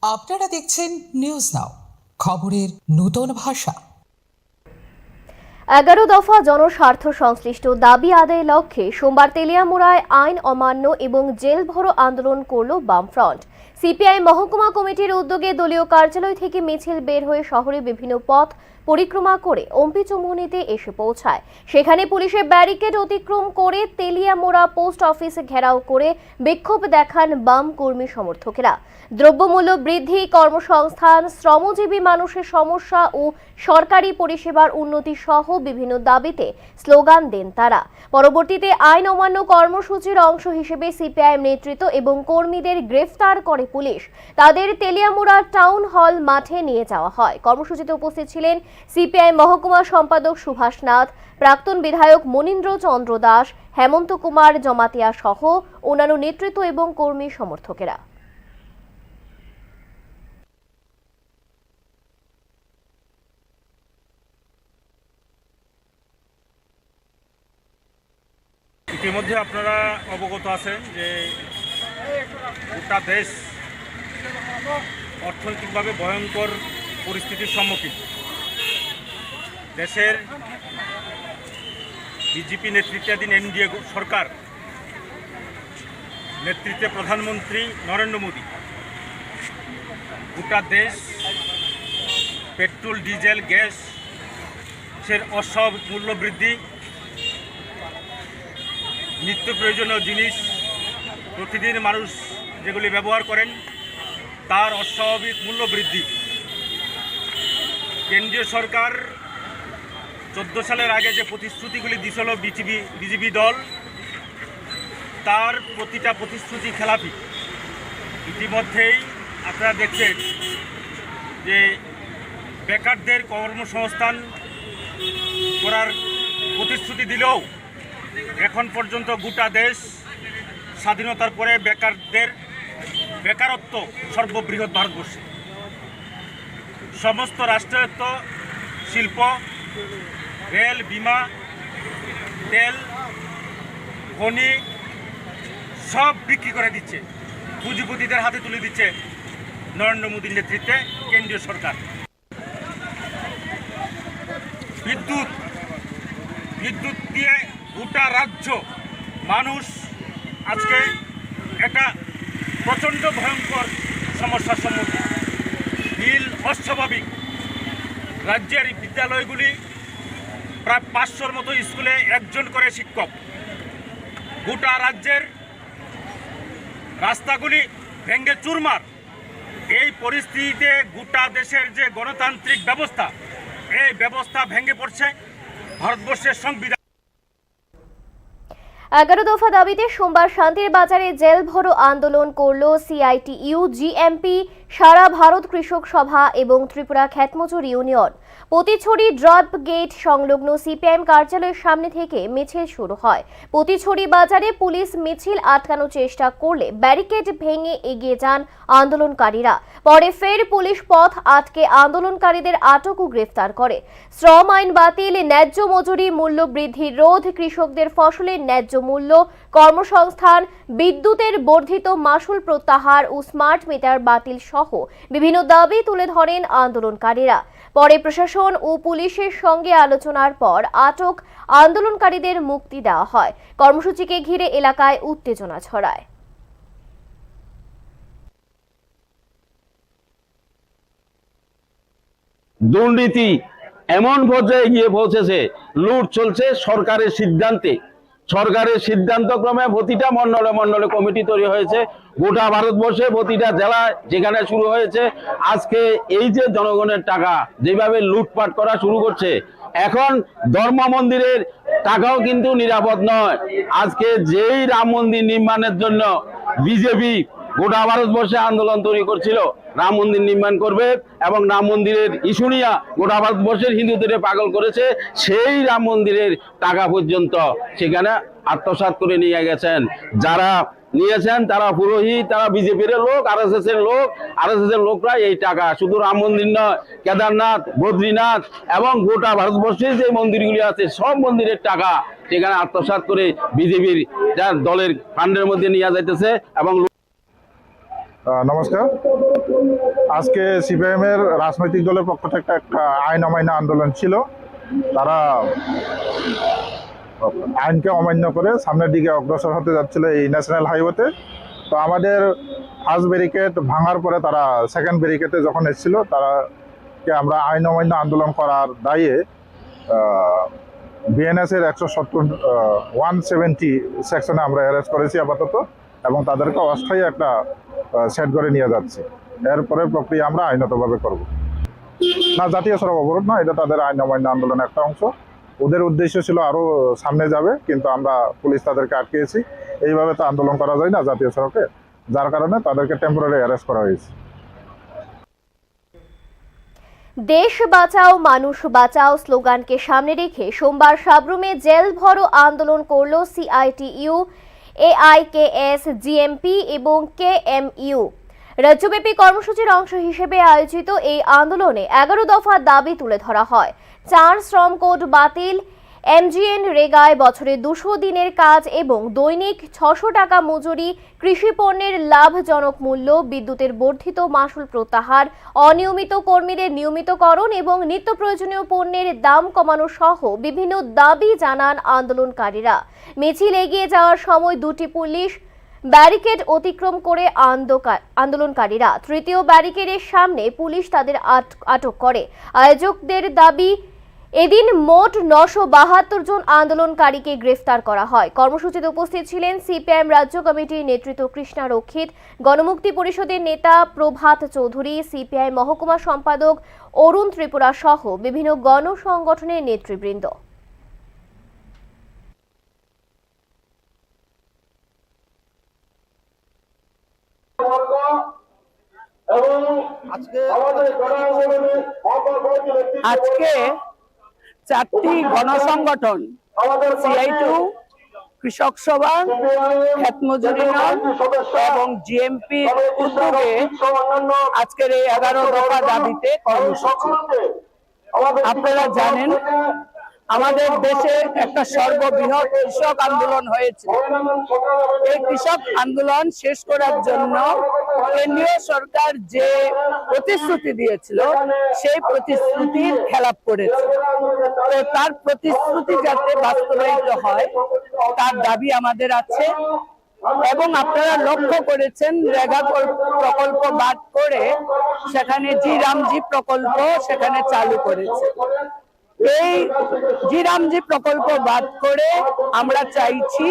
আপনারা দেখছেন news now, খবরের নতুন ভাষা। 11 দফা জনস্বার্থ সংশ্লিষ্ট দাবি আদায়ের লক্ষ্যে সোমবার তেলিয়ামুড়ায় আইন অমান্য এবং জেল ভরো আন্দোলন করল বামফ্রন্ট। সিপিআই মহকুমা কমিটির উদ্যোগে দলীয় কার্যালয় থেকে মিছিল বের হয়ে শহরের বিভিন্ন পথ পরিক্রমা করে অম্পি চৌমুহনীতে এসে পৌঁছায়। সেখানে পুলিশের ব্যারিকেড অতিক্রম করে তেলিয়ামুড়া পোস্ট অফিসে ঘেরাও করে বিক্ষোভ দেখান বাম কর্মী সমর্থকেরা। দ্রব্যমূল্য বৃদ্ধি, কর্মসংস্থান, শ্রমজীবী মানুষের সমস্যা ও সরকারি পরিষেবার উন্নতি সহ বিভিন্ন দাবিতে স্লোগান দেন তারা। পরবর্তীতে আইন অমান্য কর্মসূচির অংশ হিসেবে সিপিআইএম নেতৃত্ব এবং কর্মীদের গ্রেফতার করে পুলিশ। তাদের তেলিয়ামুড়া টাউন হল মাঠে নিয়ে যাওয়া হয়। কর্মসূচিতে উপস্থিত ছিলেন সিপিআই মহকুমা সম্পাদক সুভাষ নাথ, প্রাক্তন বিধায়ক মনীন্দ্র চন্দ্র দাস, হেমন্ত কুমার জমাতিয়া সহ অন্যান্য নেতৃত্ব এবং কর্মী সমর্থকেরা। ইতিমধ্যে আপনারা অবগত আছেন যে গোটা দেশ অর্থনৈতিকভাবে ভয়ঙ্কর পরিস্থিতির সম্মুখীন। দেশের বিজেপি নেতৃত্বাধীন এনডিএ সরকার নেতৃত্বে প্রধানমন্ত্রী নরেন্দ্র মোদী গোটা দেশ পেট্রোল, ডিজেল, গ্যাসের অস্বাভাবিক মূল্য বৃদ্ধি, নিত্য প্রয়োজনীয় জিনিস প্রতিদিন মানুষ যেগুলি ব্যবহার করেন তার অস্বাভাবিক মূল্য বৃদ্ধি। কেন্দ্রীয় সরকার 14 সালের আগে যে প্রতিশ্রুতিগুলি দিয়েছিল বিজেপি দল, তার প্রতিটা প্রতিশ্রুতি খেলাপি। ইতিমধ্যেই আপনারা দেখছেন যে বেকারদের কর্মসংস্থান করার প্রতিশ্রুতি দিলেও এখন পর্যন্ত গোটা দেশ স্বাধীনতার পরে বেকারত্ব সর্ববৃহৎ ভারতবর্ষে। সমস্ত রাষ্ট্রায়ত্ত শিল্প, রেল, বিমা, তেল, খনি সব বিক্রি করে দিচ্ছে, পুঁজিপতিদের হাতে তুলে দিচ্ছে নরেন্দ্র মোদীর নেতৃত্বে কেন্দ্রীয় সরকার। বিদ্যুৎ দিয়ে গোটা রাজ্য মানুষ আজকে একটা প্রচণ্ড ভয়ঙ্কর সমস্যার সম্মুখীন। বিল অস্বাভাবিক। রাজ্যের বিদ্যালয়গুলি প্রায় 500-র মতো স্কুলে একজন করে শিক্ষক। গোটা রাজ্যের রাস্তাগুলি ভেঙে চুরমার। এই পরিস্থিতিতে গোটা দেশের যে গণতান্ত্রিক ব্যবস্থা, এই ব্যবস্থা ভেঙে পড়ছে। ভারতবর্ষের সংবিধান 11 দফা দাবিতে সোমবার শান্তির বাজারে জেল ভরো আন্দোলন করল সিআইটিইউ, জিএমপি, সারা ভারত কৃষক সভা এবং ত্রিপুরা ক্ষেতমজুর ইউনিয়ন। পতিছড়ি ড্রপ গেট সংলগ্ন সিপিআইএম কার্যালয়ের সামনে থেকে মিছিল শুরু হয়। পতিছড়ি বাজারে পুলিশ মিছিল আটকানোর চেষ্টা করলে ব্যারিকেড ভেঙে এগিয়ে যান আন্দোলনকারীরা। পরে ফের পুলিশ পথ আটকে আন্দোলনকারীদের আটক ও গ্রেফতার করে। শ্রম আইন বাতিল, ন্যায্য মজুরি, মূল্য বৃদ্ধির রোধ, কৃষকদের ফসলের ন্যায্য মূল্য, কর্মসংস্থান, বিদ্যুতের বর্ধিত মাশুল প্রত্যাহার ও স্মার্ট মিটার বাতিল সহ বিভিন্ন দাবি তুলে ধরেন আন্দোলনকারীরা। পরে প্রশাসন ও পুলিশের সঙ্গে আলোচনার পর আটক আন্দোলনকারীদের মুক্তি দেওয়া হয়। কর্মসূচিকে ঘিরে এলাকায় উত্তেজনা ছড়ায়। দুর্নীতি এমন পর্যায়ে গিয়ে পৌঁছেছে, লুট চলছে সরকারের সিদ্ধান্ত ক্রমে প্রতিটা মন্ডলে কমিটি তৈরি হয়েছে। গোটা ভারতবর্ষে প্রতিটা জেলায় যেখানে শুরু হয়েছে। আজকে এই যে জনগণের টাকা যেভাবে লুটপাট করা শুরু করছে, এখন ধর্ম মন্দিরের টাকাও কিন্তু নিরাপদ নয়। আজকে যেই রাম মন্দির নির্মাণের জন্য বিজেপি গোটা ভারতবর্ষে আন্দোলন তৈরি করছিল, রাম মন্দির নির্মাণ করবে এবং রাম মন্দিরের ইস্যু নিয়ে গোটা ভারতবর্ষের হিন্দুদের পাগল করেছে, সেই রাম মন্দিরের টাকা পর্যন্ত সেখানে আত্মসাৎ করে নিয়ে গেছেন। যারা নিয়েছেন তারা পুরোহিত, তারা বিজেপির লোক, আরএসএস এর লোকরা এই টাকা শুধু রাম মন্দির নয়, কেদারনাথ, বদ্রীনাথ এবং গোটা ভারতবর্ষের যে মন্দিরগুলি আছে সব মন্দিরের টাকা সেখানে আত্মসাৎ করে বিজেপির দলের ফান্ডের মধ্যে নিয়ে যাইতেছে এবং নমস্কার। আজকে সিপিআইএম এর রাজনৈতিক দলের পক্ষ থেকে একটা আইন অমান্য আন্দোলন ছিল। তারা আইনকে অমান্য করে সামনের দিকে অগ্রসর হতে যাচ্ছিল এই ন্যাশনাল হাইওয়েতে। তো আমাদের ফার্স্ট ব্যারিকেড ভাঙার পরে তারা সেকেন্ড ব্যারিকেডে যখন এসেছিল, তারাকে আমরা আইন অমান্য আন্দোলন করার দায়ে বিএনএস এর 170 সেকশনে আমরা অ্যারেস্ট করেছি আপাতত, এবং তাদেরকে অস্থায়ী একটা সেট করে নিয়ে যাচ্ছে। এরপরে প্রক্রিয়া আমরা আইনতভাবে করব না। জাতীয় সড়ক অবরোধ না, এটা তাদের আইন অমান্য আন্দোলনের একটা অংশ। ওদের উদ্দেশ্য ছিল আরো সামনে যাবে, কিন্তু আমরা পুলিশ তাদেরকে আটকেছি। এইভাবে তো আন্দোলন করা যায় না জাতীয় সড়কে, যার কারণে তাদেরকে টেম্পোরারি অ্যারেস্ট করা হয়েছে। দেশ বাঁচাও মানুষ বাঁচাও স্লোগানকে সামনে রেখে সোমবার সাবরুমে জেল ভরো আন্দোলন করল সিআইটিইউ, এআইকেএস, জিএমপি এবং কেএমইউ। রাজ্যব্যাপী কর্মসূচির অংশ হিসেবে আয়োজিত এই আন্দোলনে 11 দফা দাবি তুলে ধরা হয়। 4 শ্রম কোড বাতিল, এমজিএন রেগায় বছরে 200 দিনের কাজ এবং দৈনিক 600 টাকা মজুরি, কৃষি পণ্যের লাভজনক মূল্য, বিদ্যুতের বর্ধিত মাশুল প্রত্যাহার, অনিয়মিত কর্মীদের নিয়মিতকরণ এবং নিত্য প্রয়োজনীয় পণ্যের দাম কমানো সহ বিভিন্ন দাবি জানান আন্দোলনকারীরা। মিছিল এগিয়ে যাওয়ার সময় 2টি পুলিশ ব্যারিকেড অতিক্রম করে আন্দোলনকারীরা তৃতীয় ব্যারিকেডের সামনে পুলিশ তাদের আটক করে। আয়োজকদের দাবি, এদিন মোট 972 জন আন্দোলনকারীকে গ্রেফতার করা হয়। কর্মসূচিতে উপস্থিত ছিলেন সিপিআইএম রাজ্য কমিটির নেতৃত্ব কৃষ্ণা রক্ষিত, গণমুক্তি পরিষদের নেতা প্রভাত চৌধুরী, সিপিআই মহকুমা সম্পাদক অরুণ ত্রিপুরা সহ বিভিন্ন গণসংগঠনের নেতৃবৃন্দ। আজকে 4টি গণসংগঠন সিআইটিইউ, কৃষক সভা, ক্ষেত মজুরি এবং জিএমপি উদ্যোগে আজকের এই 11 দফা দাবিতে কর্মসূচি। আপনারা জানেন আমাদের দেশে একটা সর্ববৃহৎ কৃষক আন্দোলন হয়েছে। এই কৃষক আন্দোলন শেষ করার জন্য কেন্দ্রীয় সরকার যে প্রতিশ্রুতি দিয়েছিল সেই প্রতিশ্রুতির খেলাপ করেছে। তো তার প্রতিশ্রুতি যাতে বাস্তবায়িত হয় তার দাবি আমাদের আছে। এবং আপনারা লক্ষ্য করেছেন রেগা প্রকল্প বাদ করে সেখানে জি রামজি প্রকল্প সেখানে চালু করেছে। এই জি রামজি প্রকল্প বাদ করে আমরা চাইছি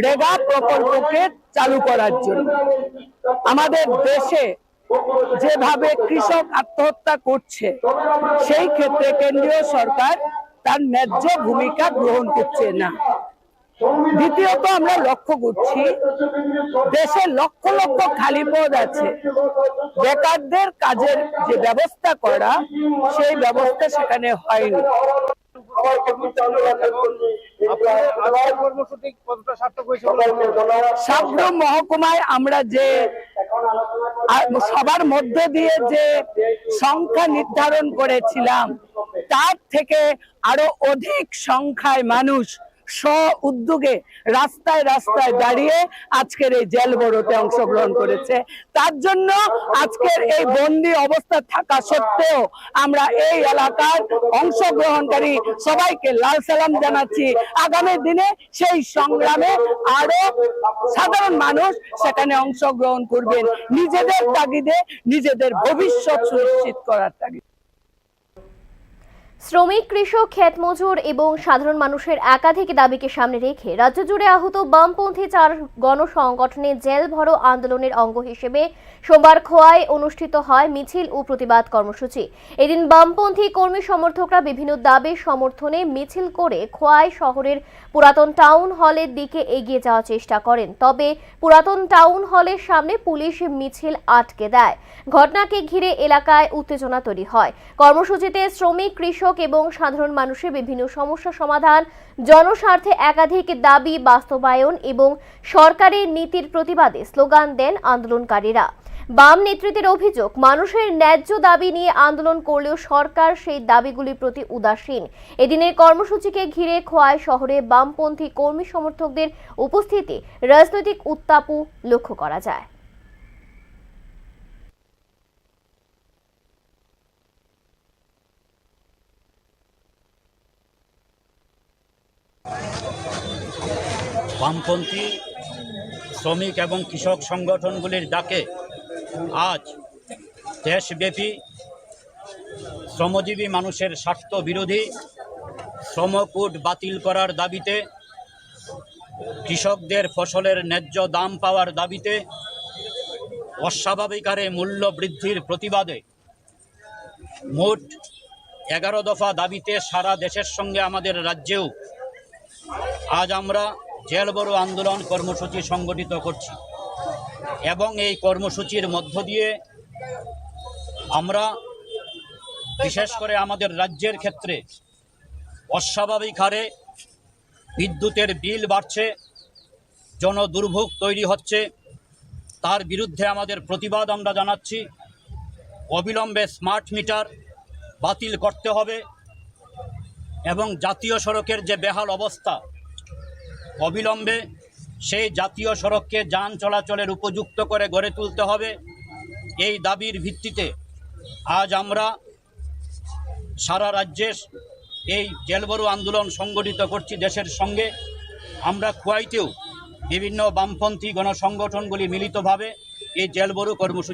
রেগা প্রকল্পকে চালু করার জন্য। আমাদের দেশে যেভাবে কৃষক আত্মহত্যা করছে সেই ক্ষেত্রে কেন্দ্রীয় সরকার তার ন্যায্য ভূমিকা গ্রহণ করছে না। দ্বিতীয়ত আমরা লক্ষ্য করছি দেশে লক্ষ লক্ষ খালি পদ আছে, বেকারদের কাজের যে ব্যবস্থা করা সেই ব্যবস্থা সেখানে হয়নি। সাবরুম মহকুমায় আমরা যে সবার মধ্যে দিয়ে যে সংখ্যা নির্ধারণ করেছিলাম তার থেকে আরো অধিক সংখ্যায় মানুষ স্ব উদ্যোগে রাস্তায় রাস্তায় দাঁড়িয়ে আজকের এই জেল ভরোতে অংশগ্রহণ করেছে। তার জন্য আজকের এই বন্দী অবস্থা থাকা সত্ত্বেও আমরা এই এলাকার অংশগ্রহণকারী সবাইকে লাল সালাম জানাচ্ছি। আগামী দিনে সেই সংগ্রামে আরো সাধারণ মানুষ সেখানে অংশগ্রহণ করবেন, নিজেদের তাগিদে নিজেদের ভবিষ্যৎ সুনিশ্চিত করার তাগিদে। শ্রমিক, কৃষক, ক্ষেত মজুর এবং সাধারণ মানুষের একাধিক দাবিকে সামনে রেখে রাজ্য জুড়ে আহত বামপন্থী 4 গণসংগঠনের জেল ভরো আন্দোলনের অঙ্গ হিসেবে সোমবার খোয়ায় অনুষ্ঠিত হয় মিছিল ও প্রতিবাদ কর্মসূচি। এদিন বামপন্থী কর্মী সমর্থকরা বিভিন্ন দাবির সমর্থনে মিছিল করে খোয়াই শহরের পুরাতন টাউন হলের দিকে এগিয়ে যাওয়ার চেষ্টা করেন। তবে পুরাতন টাউন হলের সামনে পুলিশ মিছিল আটকে দেয়। ঘটনাকে ঘিরে এলাকায় উত্তেজনা তৈরি হয়। কর্মসূচিতে শ্রমিক, কৃষক এবং সাধারণ মানুষের বিভিন্ন সমস্যা সমাধান, জনস্বার্থে একাধিক দাবি বাস্তবায়ন এবং সরকারের নীতির প্রতিবাদে স্লোগান দেন আন্দোলনকারীরা। বাম নেতৃত্বের অভিযোগ, মানুষের ন্যায্য দাবি নিয়ে আন্দোলন করলেও সরকার সেই দাবিগুলির প্রতি উদাসীন। এদিনের কর্মসূচিকে ঘিরে খোয়াই শহরে বামপন্থী কর্মী সমর্থকদের উপস্থিতি রাজনৈতিক উত্তাপও লক্ষ্য করা যায়। বামপন্থী শ্রমিক এবং কৃষক সংগঠনগুলির ডাকে আজ দেশব্যাপী শ্রমজীবী মানুষের স্বার্থ বিরোধী শ্রমকোড বাতিল করার দাবিতে, কৃষকদের ফসলের ন্যায্য দাম পাওয়ার দাবিতে, অস্বাভাবিক হারে মূল্য বৃদ্ধির প্রতিবাদে মোট 11 দফা দাবিতে সারা দেশের সঙ্গে আমাদের রাজ্যেও আজ আমরা জেল বড় আন্দোলন কর্মসূচি সংগঠিত করছি এবং এই কর্মসূচির মধ্য দিয়ে আমরা বিশেষ করে আমাদের রাজ্যের ক্ষেত্রে অস্বাভাবিক হারে বিদ্যুতের বিল বাড়ছে, জনদুর্ভোগ তৈরি হচ্ছে, তার বিরুদ্ধে আমাদের প্রতিবাদ আমরা জানাচ্ছি। অবিলম্বে স্মার্ট মিটার বাতিল করতে হবে এবং জাতীয় সড়কের যে বেহাল অবস্থা, অবিলম্বে সেই জাতীয় সড়ককে যান চলাচলের উপযুক্ত করে গড়ে তুলতে হবে। এই দাবির ভিত্তিতে আজ আমরা সারা রাজ্যে এই জেলবড়ো আন্দোলন সংগঠিত করছি দেশের সঙ্গে। আমরা খোয়াইতেও বিভিন্ন বামপন্থী গণসংগঠনগুলি মিলিতভাবে এই জেলবড়ো কর্মসূচি